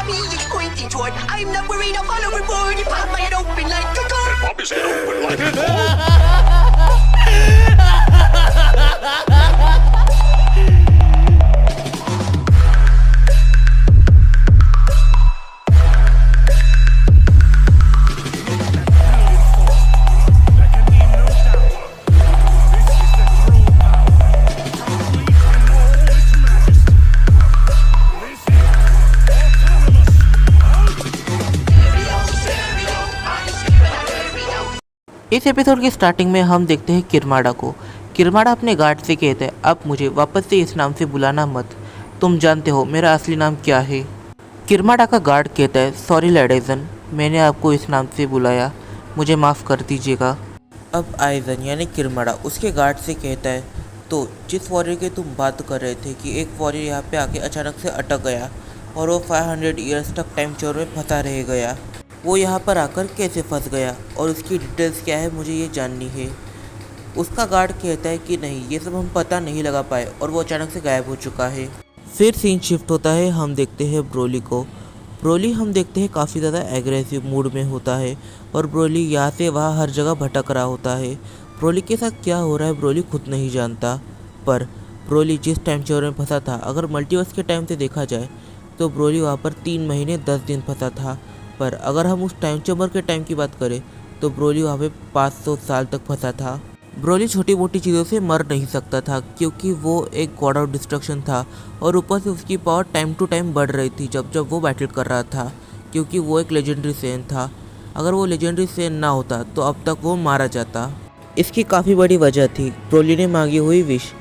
me it's pointing toward. I'm not worried, I'll follow reward. You pop my head open like a gun. And pop his head open like a gun. इस episode की starting में हम देखते हैं किरमाड़ा को। किरमाड़ा अपने guard से कहता है, अब मुझे वापस से इस नाम से बुलाना मत, तुम जानते हो मेरा असली नाम क्या है। किरमाड़ा का गार्ड कहता है, सॉरी लैडेजन, मैंने आपको इस नाम से बुलाया, मुझे माफ़ कर दीजिएगा। अब आइजन यानी किरमाड़ा उसके गार्ड से कहता है, तो जिस वॉरियर की तुम बात कर रहे थे कि एक वॉरियर यहाँ पे आके अचानक से अटक गया और वो 500 ईयर्स तक टाइम चोर में फंसा रह गया, वो यहाँ पर आकर कैसे फंस गया और उसकी डिटेल्स क्या है, मुझे ये जाननी है। उसका गार्ड कहता है कि नहीं, ये सब हम पता नहीं लगा पाए और वो अचानक से गायब हो चुका है। फिर सीन शिफ्ट होता है, हम देखते हैं ब्रोली को। ब्रोली हम देखते हैं काफ़ी ज़्यादा एग्रेसिव मूड में होता है और ब्रोली यहाँ से वहाँ हर जगह भटक रहा होता है। ब्रोली के साथ क्या हो रहा है ब्रोली खुद नहीं जानता, पर ब्रोली जिस टाइम चोर में फंसा था, अगर मल्टीवर्स के टाइम से देखा जाए तो ब्रोली वहाँ पर 3 महीने 10 दिन फंसा था, पर अगर हम उस टाइम चेंबर के टाइम की बात करें तो ब्रोली वहाँ पे 500 साल तक फंसा था। ब्रोली छोटी मोटी चीज़ों से मर नहीं सकता था क्योंकि वो एक गॉड ऑफ डिस्ट्रक्शन था और ऊपर से उसकी पावर टाइम टू टाइम बढ़ रही थी जब जब वो बैटल कर रहा था, क्योंकि वो एक लेजेंडरी सेन था। अगर वो लेजेंडरी सेन ना होता तो अब तक वो मारा जाता। इसकी काफ़ी बड़ी वजह थी ब्रोली ने मांगी हुई विश,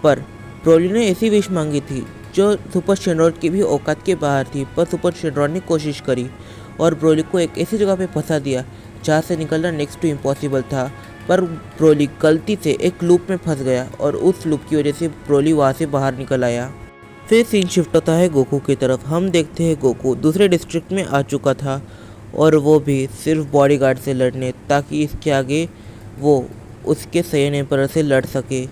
पर ब्रोली ने ऐसी विश मांगी थी जो सुपर शेनरॉड की भी औकात के बाहर थी, पर सुपर शेनरॉड ने कोशिश करी और ब्रोली को एक ऐसी जगह पे फंसा दिया जहाँ से निकलना नेक्स्ट टू इम्पॉसिबल था। पर ब्रोली गलती से एक लूप में फंस गया और उस लूप की वजह से ब्रोली वहाँ से बाहर निकल आया। फिर सीन शिफ्ट होता है गोकू की तरफ। हम देखते हैं गोकू दूसरे डिस्ट्रिक्ट में आ चुका था और वो भी सिर्फ बॉडीगार्ड से लड़ने, ताकि इसके आगे वो उसके सैयन एम्परर से लड़ सके।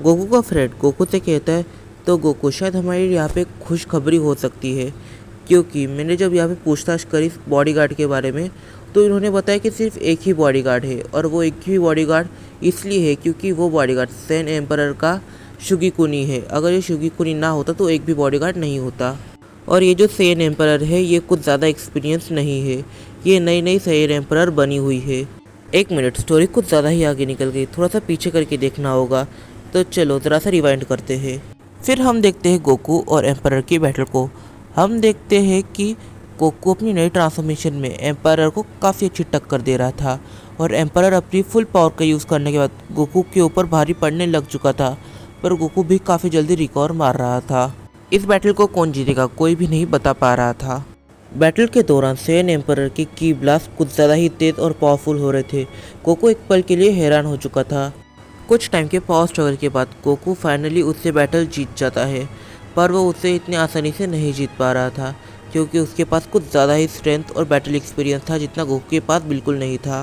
गोकू का फ्रेंड गोकू से कहता है, तो गोकू शायद हमारी यहाँ पे खुशखबरी हो सकती है, क्योंकि मैंने जब यहाँ पे पूछताछ करी बॉडीगार्ड के बारे में तो इन्होंने बताया कि सिर्फ एक ही बॉडीगार्ड है और वो एक ही बॉडीगार्ड इसलिए है क्योंकि वो बॉडीगार्ड सैन एम्परर का शुगिकुनी है। अगर ये शुगिकुनी ना होता तो एक भी बॉडीगार्ड नहीं होता। और ये जो सैन एम्परर है ये कुछ ज़्यादा एक्सपीरियंस नहीं है, ये नई नई सैन एम्परर बनी हुई है। एक मिनट, स्टोरी कुछ ज़्यादा ही आगे निकल गई, थोड़ा सा पीछे करके देखना होगा, तो चलो ज़रा सा रिवाइंड करते हैं। फिर हम देखते हैं गोकू और एम्परर की बैटल को। हम देखते हैं कि गोकू अपनी नई ट्रांसफॉर्मेशन में एम्परर को काफ़ी अच्छी टक्कर दे रहा था और एम्परर अपनी फुल पावर का यूज़ करने के बाद गोकू के ऊपर भारी पड़ने लग चुका था, पर गोकू भी काफ़ी जल्दी रिकवर मार रहा था। इस बैटल को कौन जीतेगा कोई भी नहीं बता पा रहा था। बैटल के दौरान सैन एम्परर की की ब्लास्ट कुछ ज़्यादा ही तेज़ और पावरफुल हो रहे थे। गोकू एक पल के लिए हैरान हो चुका था। कुछ टाइम के पावर स्ट्रगल के बाद गोकू फाइनली उससे बैटल जीत जाता है, पर वो उससे इतनी आसानी से नहीं जीत पा रहा था क्योंकि उसके पास कुछ ज़्यादा ही स्ट्रेंथ और बैटल एक्सपीरियंस था जितना गोकू के पास बिल्कुल नहीं था।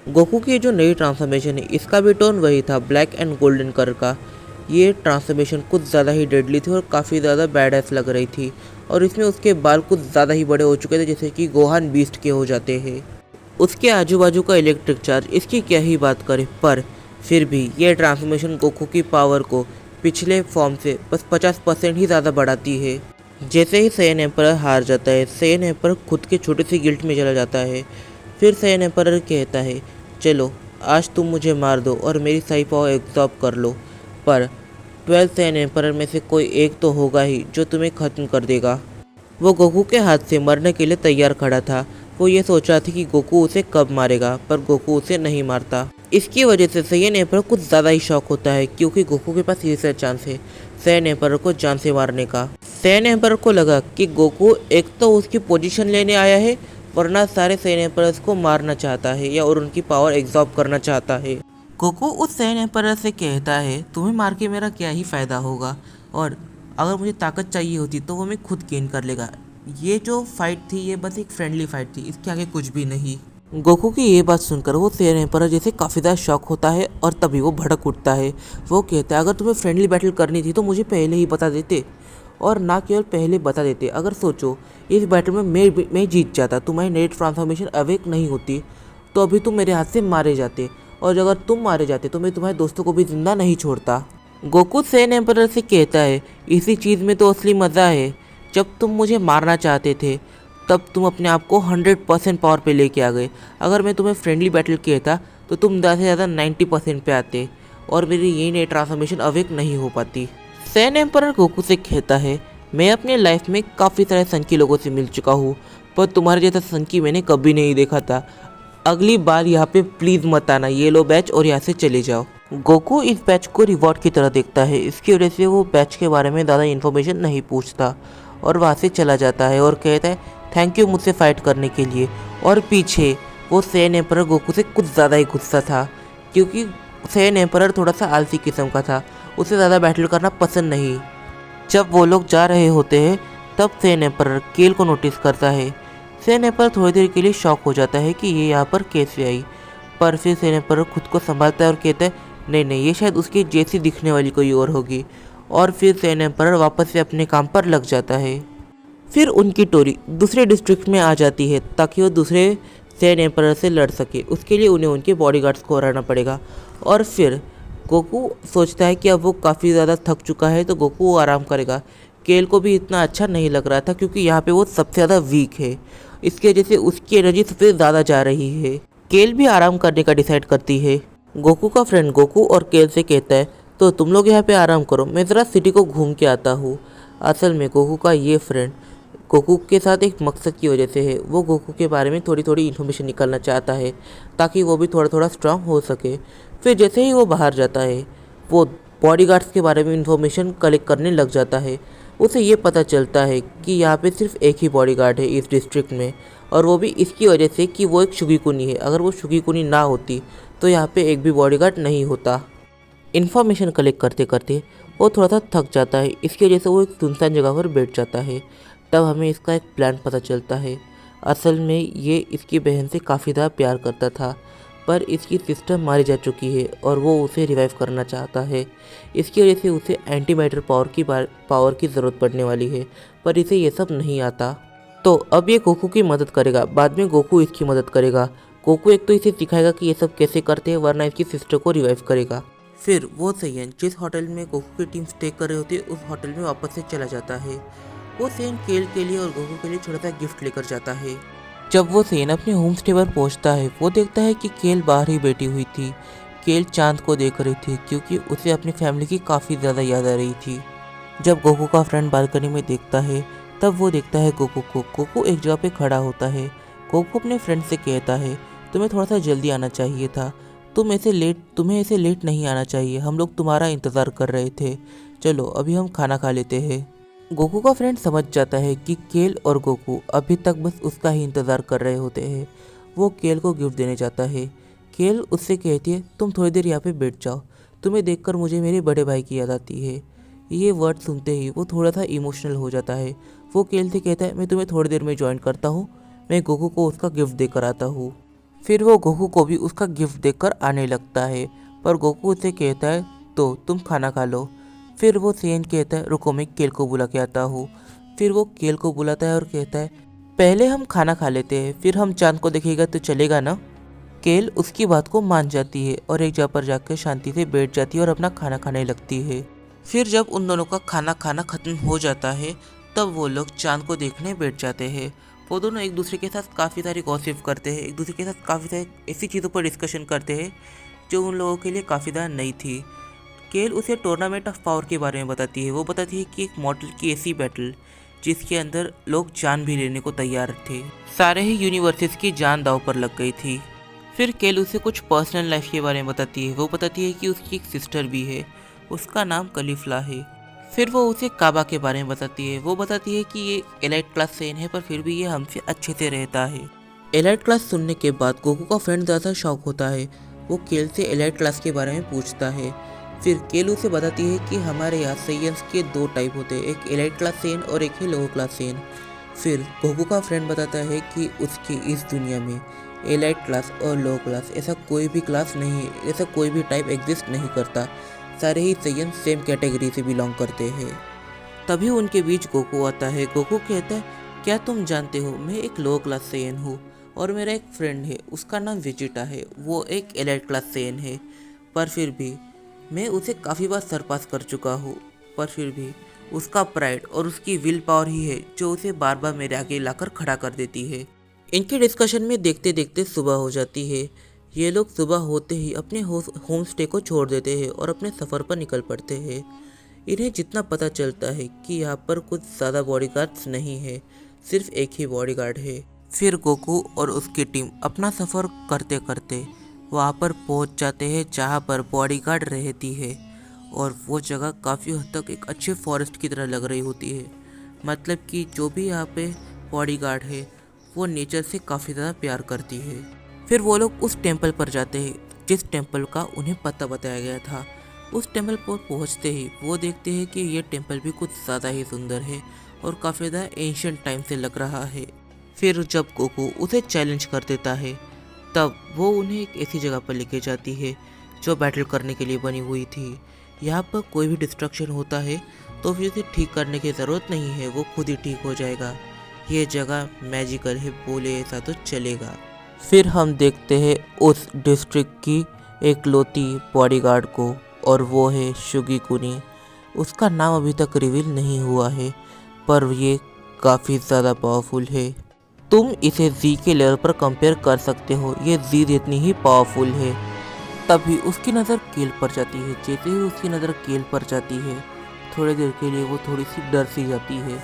गोकू की जो नई ट्रांसफॉर्मेशन है इसका भी टोन वही था, ब्लैक एंड गोल्डन कलर का। ये ट्रांसफॉर्मेशन कुछ ज़्यादा ही डेडली थी और काफ़ी ज़्यादा बैडएस लग रही थी और इसमें उसके बाल कुछ ज़्यादा ही बड़े हो चुके थे, जैसे कि गोहान बीस्ट के हो जाते हैं। उसके आजू बाजू का इलेक्ट्रिक चार्ज, इसकी क्या ही बात करें, पर फिर भी ये ट्रांसफॉर्मेशन गोकू की पावर को पिछले फॉर्म से बस 50% ही ज़्यादा बढ़ाती है। जैसे ही सैयन एम्परर हार जाता है, सैयन एम्परर खुद के छोटे से गिल्ट में चला जाता है। फिर सैयन एम्परर कहता है, चलो आज तुम मुझे मार दो और मेरी सारी पावर एब्जॉर्ब कर लो, पर 12 सैयन एम्परर में से कोई एक तो होगा ही जो तुम्हें ख़त्म कर देगा। वो गोकू के हाथ से मरने के लिए तैयार खड़ा था। वो ये सोच रहा था कि गोकू उसे कब मारेगा, पर गोकू उसे नहीं मारता। इसकी वजह से सैयन एम्परर कुछ ज़्यादा ही शॉक होता है क्योंकि गोकू के पास ये चांस है सैयन एम्परर को जान से मारने का। सैयन एम्परर को लगा कि गोकू एक तो उसकी पोजीशन लेने आया है, वरना सारे सैयन एम्परर्स को मारना चाहता है या और उनकी पावर एब्जॉर्ब करना चाहता है। गोकू उस सैयन एम्परर से कहता है, तुम्हें मार के मेरा क्या ही फ़ायदा होगा, और अगर मुझे ताकत चाहिए होती तो वो मैं खुद गेन कर लेगा। ये जो फाइट थी ये बस एक फ्रेंडली फाइट थी, इसके आगे कुछ भी नहीं। गोकू की ये बात सुनकर वो सैयन एम्परर जैसे काफ़ी ज़्यादा शॉक होता है और तभी वो भड़क उठता है। वो कहता है, अगर तुम्हें फ्रेंडली बैटल करनी थी तो मुझे पहले ही बता देते, और ना केवल पहले बता देते। अगर सोचो इस बैटल में मैं जीत जाता, तुम्हारी नेट ट्रांसफॉर्मेशन अवेक नहीं होती तो अभी तुम मेरे हाथ से मारे जाते, और अगर तुम मारे जाते तो मैं तुम्हारे दोस्तों को भी जिंदा नहीं छोड़ता। गोकू सैन एम्परर से कहता है, इसी चीज़ में तो असली मज़ा है। जब तुम मुझे मारना चाहते थे तब तुम अपने आप को 100% पावर पे लेके आ गए। अगर मैं तुम्हें फ्रेंडली बैटल कहता तो तुम ज़्यादा से ज़्यादा 90% पे आते और मेरी ये नई ट्रांसफॉर्मेशन अवेक नहीं हो पाती। सैन एम्परर गोकू से कहता है, मैं अपने लाइफ में काफ़ी सारे सनकी लोगों से मिल चुका हूँ, पर तुम्हारे जैसा सनकी मैंने कभी नहीं देखा था। अगली बार यहाँ पे प्लीज़ मत आना, ये लो बैच और यहाँ से चले जाओ। गोकू इस बैच को रिवॉर्ड की तरह देखता है, इसकी वजह से वो बैच के बारे में ज़्यादा इन्फॉर्मेशन नहीं पूछता और वहाँ से चला जाता है और कहता है थैंक यू मुझसे फ़ाइट करने के लिए। और पीछे वो सैन एम्परर गोकू से कुछ ज़्यादा ही गुस्सा था, क्योंकि सैन एम्परर थोड़ा सा आलसी किस्म का था, उसे ज़्यादा बैटल करना पसंद नहीं। जब वो लोग जा रहे होते हैं तब सैन एम्परर केल को नोटिस करता है। सैन एम्परर थोड़ी देर के लिए शॉक हो जाता है कि ये यहाँ पर कैसे आई, पर फिर सैन एम्परर खुद को संभालता है और कहता है नहीं, ये शायद उसकी जैसी दिखने वाली कोई और होगी। और फिर सैन एम्परर वापस से अपने काम पर लग जाता है। फिर उनकी टोरी दूसरे डिस्ट्रिक्ट में आ जाती है ताकि वो दूसरे सैन एम्परर से लड़ सके। उसके लिए उन्हें उनके बॉडीगार्ड्स को हराना पड़ेगा। और फिर गोकू सोचता है कि अब वो काफ़ी ज़्यादा थक चुका है तो गोकू वो आराम करेगा। केल को भी इतना अच्छा नहीं लग रहा था क्योंकि यहाँ पे वो सबसे ज़्यादा वीक है, इसकी वजह से उसकी एनर्जी सबसे ज़्यादा जा रही है। केल भी आराम करने का डिसाइड करती है। गोकू का फ्रेंड गोकू और केल से कहता है तो तुम लोग यहाँ पे आराम करो, मैं ज़रा सिटी को घूम के आता हूँ। असल में गोकू का ये फ्रेंड गोकू के साथ एक मकसद की वजह से है, वो गोकू के बारे में थोड़ी थोड़ी इन्फॉर्मेशन निकालना चाहता है ताकि वो भी थोड़ा थोड़ा स्ट्रांग हो सके। फिर जैसे ही वो बाहर जाता है वो बॉडीगार्ड्स के बारे में इन्फॉर्मेशन कलेक्ट करने लग जाता है। उसे ये पता चलता है कि यहाँ पे सिर्फ एक ही बॉडीगार्ड है इस डिस्ट्रिक्ट में, और वो भी इसकी वजह से कि वो एक शुगीकुनी है। अगर वो शुगीकुनी ना होती तो यहाँ पे एक भी बॉडीगार्ड नहीं होता। इन्फॉर्मेशन कलेक्ट करते करते वो थोड़ा सा थक जाता है, इसकी वजह से वो एक सुनसान जगह पर बैठ जाता है। तब हमें इसका एक प्लान पता चलता है। असल में ये इसकी बहन से काफ़ी ज़्यादा प्यार करता था, पर इसकी सिस्टर मारी जा चुकी है और वो उसे रिवाइव करना चाहता है। इसकी वजह से उसे एंटी मैटर पावर की ज़रूरत पड़ने वाली है, पर इसे ये सब नहीं आता। तो अब ये गोकू की मदद करेगा, बाद में गोकू इसकी मदद करेगा। गोकू एक तो इसे सिखाएगा कि ये सब कैसे करते हैं, वरना इसकी सिस्टर को रिवाइव करेगा। फिर वो सेयन जिस होटल में गोकू की टीम स्टे कर रही होती है उस होटल में वापस से चला जाता है। वो सेयन केल के लिए और गोकू के लिए छोटा सा गिफ्ट लेकर जाता है। जब वो सेयन अपने होम स्टे पर पहुंचता है वो देखता है कि केल बाहर ही बैठी हुई थी। केल चांद को देख रही थी क्योंकि उसे अपनी फैमिली की काफ़ी ज़्यादा याद आ रही थी। जब गोकू का फ्रेंड बालकनी में देखता है तब वो देखता है गोकू को। गोकू एक जगह पे खड़ा होता है। गोकू अपने फ्रेंड से कहता है तुम्हें थोड़ा सा जल्दी आना चाहिए था, तुम्हें ऐसे लेट नहीं आना चाहिए, हम लोग तुम्हारा इंतज़ार कर रहे थे, चलो अभी हम खाना खा लेते हैं। गोकू का फ्रेंड समझ जाता है कि केल और गोकू अभी तक बस उसका ही इंतज़ार कर रहे होते हैं। वो केल को गिफ्ट देने जाता है। केल उससे कहती है तुम थोड़ी देर यहाँ पे बैठ जाओ, तुम्हें देखकर मुझे मेरे बड़े भाई की याद आती है। ये वर्ड सुनते ही वो थोड़ा सा इमोशनल हो जाता है। वो केल से कहता है मैं तुम्हें थोड़ी देर में ज्वाइन करता हूँ, मैं गोकू को उसका गिफ्ट देकर आता हूँ। फिर वो गोकू को भी उसका गिफ्ट देकर आने लगता है, पर गोकू उसे कहता है तो तुम खाना खा लो। फिर वो सेयन कहता है रुको मैं केल को बुला के आता हूँ। फिर वो केल को बुलाता है और कहता है पहले हम खाना खा लेते हैं, फिर हम चांद को देखेगा तो चलेगा ना। केल उसकी बात को मान जाती है और एक जगह पर जाकर शांति से बैठ जाती है और अपना खाना खाने लगती है। फिर जब उन दोनों का खाना खत्म हो जाता है तब वो लोग चांद को देखने बैठ जाते हैं। वो दोनों एक दूसरे के साथ काफ़ी सारी गॉसिप करते हैं, एक दूसरे के साथ काफ़ी सारी ऐसी चीज़ों पर डिस्कशन करते हैं जो उन लोगों के लिए काफ़ी ज़्यादा नई थी। केल उसे टूर्नामेंट ऑफ पावर के बारे में बताती है। वो बताती है कि एक मॉडल की ऐसी बैटल जिसके अंदर लोग जान भी लेने को तैयार थे, सारे ही यूनिवर्सेस की जान दांव पर लग गई थी। फिर केल उसे कुछ पर्सनल लाइफ के बारे में बताती है। वो बताती है कि उसकी एक सिस्टर भी है, उसका नाम कलीफला है। फिर वो उसे काबा के बारे में बताती है। वो बताती है कि ये एलाइट क्लास सेन है पर फिर भी ये हमसे अच्छे से रहता है। एलाइट क्लास सुनने के बाद गोकू का फ्रेंड ज़्यादा शॉक होता है। वो केल से एलाइट क्लास के बारे में पूछता है। फिर केल उसे बताती है कि हमारे यहाँ सेयन्स के 2 टाइप होते हैं, एक एलाइट क्लास सेन और एक है लोअर क्लास सेन। फिर गोकू का फ्रेंड बताता है कि उसकी इस दुनिया में एलाइट क्लास और लोअर क्लास ऐसा कोई भी क्लास नहीं है, ऐसा कोई भी टाइप एग्जिस्ट नहीं करता, सारे ही सेयन सेम कैटेगरी से बिलोंग करते हैं। तभी उनके बीच गोकू आता है। गोकू कहता है, क्या तुम जानते हो मैं एक लो क्लास सेयन हूँ और मेरा एक फ्रेंड है, उसका नाम वेजिटा है, वो एक एलाइट क्लास सेयन है, पर फिर भी मैं उसे काफ़ी बार सरपास कर चुका हूँ, पर फिर भी उसका प्राइड और उसकी विल पावर ही है जो उसे बार बार मेरे आगे लाकर खड़ा कर देती है। इनके डिस्कशन में देखते देखते सुबह हो जाती है। ये लोग सुबह होते ही अपने होम स्टे को छोड़ देते हैं और अपने सफ़र पर निकल पड़ते हैं। इन्हें जितना पता चलता है कि यहाँ पर कुछ ज़्यादा बॉडीगार्ड्स नहीं है, सिर्फ एक ही बॉडीगार्ड है। फिर गोकू और उसकी टीम अपना सफ़र करते करते वहाँ पर पहुँच जाते हैं जहाँ पर बॉडीगार्ड रहती है, और वो जगह काफ़ी हद तक एक अच्छे फॉरेस्ट की तरह लग रही होती है। मतलब कि जो भी यहाँ पे बॉडीगार्ड है वो नेचर से काफ़ी ज़्यादा प्यार करती है। फिर वो लोग उस टेंपल पर जाते हैं जिस टेंपल का उन्हें पता बताया गया था। उस टेंपल पर पहुंचते ही वो देखते हैं कि ये टेंपल भी कुछ ज़्यादा ही सुंदर है और काफ़ी ज़्यादा एंशिएंट टाइम से लग रहा है। फिर जब गोकू उसे चैलेंज कर देता है तब वो उन्हें एक ऐसी जगह पर लेके जाती है जो बैटल करने के लिए बनी हुई थी। यहाँ पर कोई भी डिस्ट्रक्शन होता है तो फिर उसे ठीक करने की ज़रूरत नहीं है, वो खुद ही ठीक हो जाएगा। ये जगह मैजिकल है, बोले ऐसा तो चलेगा। फिर हम देखते हैं उस डिस्ट्रिक्ट की एक लौती बॉडीगार्ड को, और वो है शुगी कुनी। उसका नाम अभी तक रिवील नहीं हुआ है, पर ये काफ़ी ज़्यादा पावरफुल है। तुम इसे जी के लेवल पर कंपेयर कर सकते हो, ये जी जितनी ही पावरफुल है। तभी उसकी नज़र केल पर जाती है। जैसे ही उसकी नज़र केल पर जाती है, थोड़ी देर के लिए वो थोड़ी सी डर सी जाती है।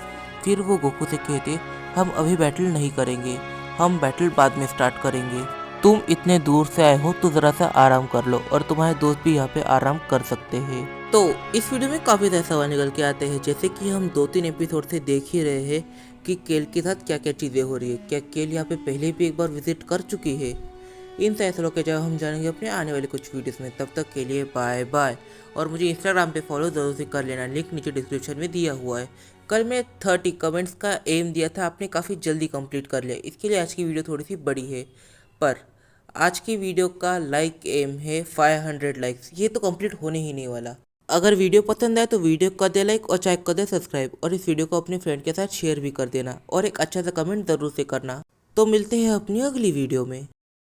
फिर वो गोकू से कहते, हम अभी बैटल नहीं करेंगे, हम बैटल बाद में स्टार्ट करेंगे। तुम इतने दूर से आए हो तो ज़रा सा आराम कर लो, और तुम्हारे दोस्त भी यहाँ पे आराम कर सकते हैं। तो इस वीडियो में काफ़ी सारे सवाल निकल के आते हैं, जैसे कि हम 2-3 एपिसोड से देख ही रहे हैं कि केल के साथ क्या क्या चीज़ें हो रही है। क्या केल यहाँ पे पहले भी एक बार विजिट कर चुकी है? इन सारे सवालों के जवाब हम जानेंगे अपने आने वाले कुछ वीडियोस में। तब तक के लिए बाय बाय, और मुझे इंस्टाग्राम पे फॉलो ज़रूर से कर लेना, लिंक नीचे डिस्क्रिप्शन में दिया हुआ है। कल मैं 30 कमेंट्स का एम दिया था, आपने काफ़ी जल्दी कंप्लीट कर लिया, इसके लिए आज की वीडियो थोड़ी सी बड़ी है, पर आज की वीडियो का लाइक एम है 500 लाइक्स, ये तो कंप्लीट होने ही नहीं वाला। अगर वीडियो पसंद आए तो वीडियो कर दे लाइक और चाहे कर दे सब्सक्राइब, और इस वीडियो को अपने फ्रेंड के साथ शेयर भी कर देना, और एक अच्छा सा कमेंट ज़रूर से करना। तो मिलते हैं अपनी अगली वीडियो में।